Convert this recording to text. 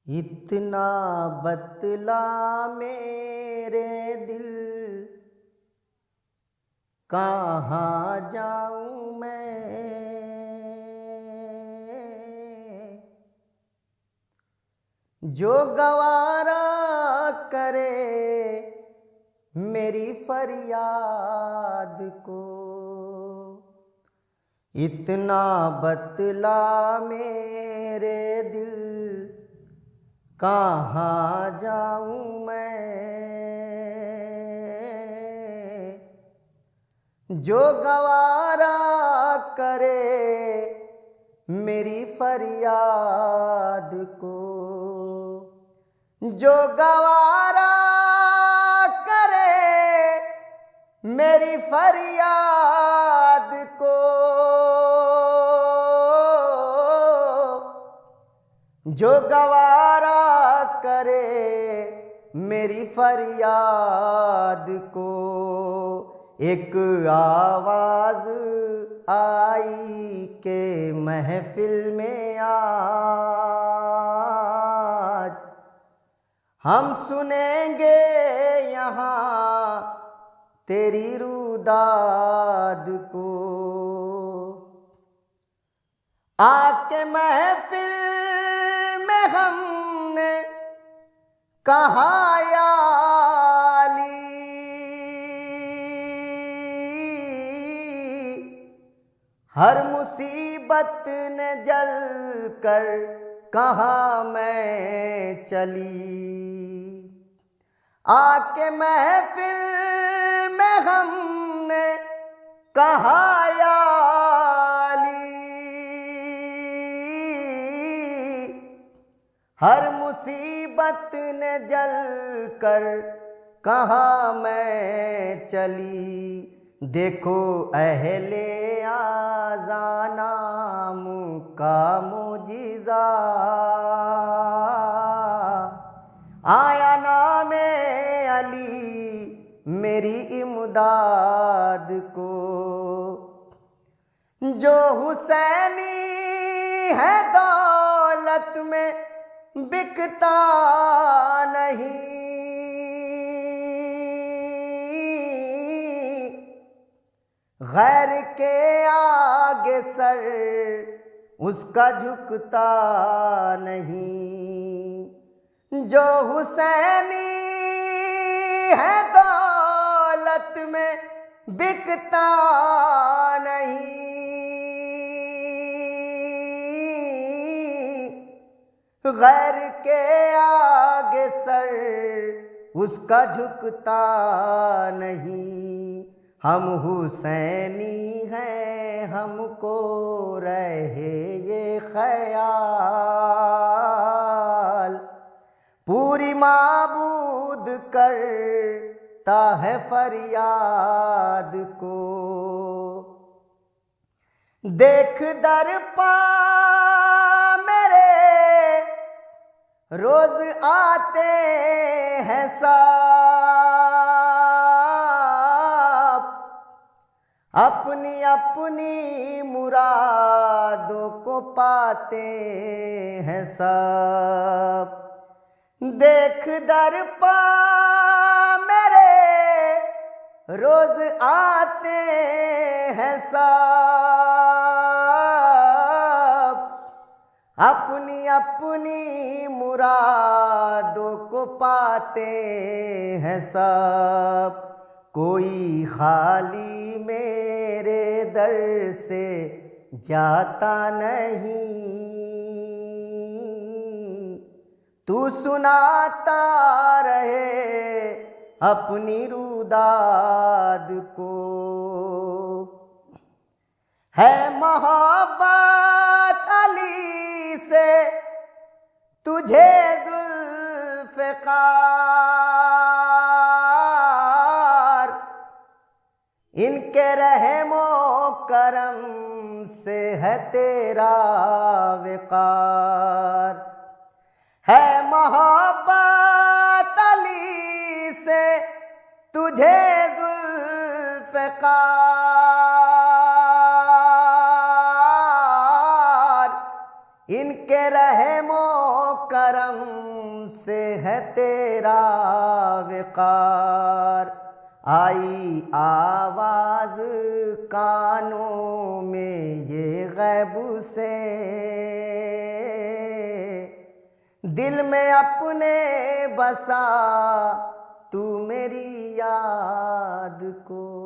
इतना बतला मेरे दिल, कहाँ जाऊँ मैं। जो गवारा करे मेरी फरियाद को, इतना बतला मेरे दिल, कहाँ जाऊँ मैं। जो गवारा करे मेरी फरियाद को, जो गवारा करे मेरी फरियाद को, जो गवारा करे मेरी फरियाद को। एक आवाज़ आई के महफिल में आज, हम सुनेंगे यहाँ तेरी रुदाद को। आके महफिल में हमने कहा या अली, हर मुसीबत ने जल कर कहाँ मैं चली। आके महफिल में हमने कहा या अली, हर मुसीबत ने जल कर कहाँ मैं चली। देखो अहले आज़ा नाम का मुजिज़ा, आया नामे अली मेरी इमदाद को। जो हुसैनी है दौलत में बिकता नहीं, गैर के आगे सर उसका झुकता नहीं। जो हुसैनी है दौलत में बिकता नहीं, गैर के आगे सर उसका झुकता नहीं। हम हुसैनी हैं हमको रहे ये ख्याल, पूरी माबूद करता है फरियाद को। देख दर पा मेरे रोज आते हैं साफ, अपनी अपनी मुरादों को पाते हैं सब। देख दर पा मेरे रोज आते हैं सब, अपनी अपनी मुरादों को पाते हैं सब। कोई खाली मेरे दर से जाता नहीं, तू सुनाता रहे अपनी रुदाद को। है मोहब्बत अली से तुझे जुल्फ़िकार, इनके रहमो करम से है तेरा विकार। है मोहब्बत तुझे जुल्फ़िकार, इनके रहमो करम से है तेरा विकार। आई आवाज कानों में ये गैब से, दिल में अपने बसा तू मेरी याद को।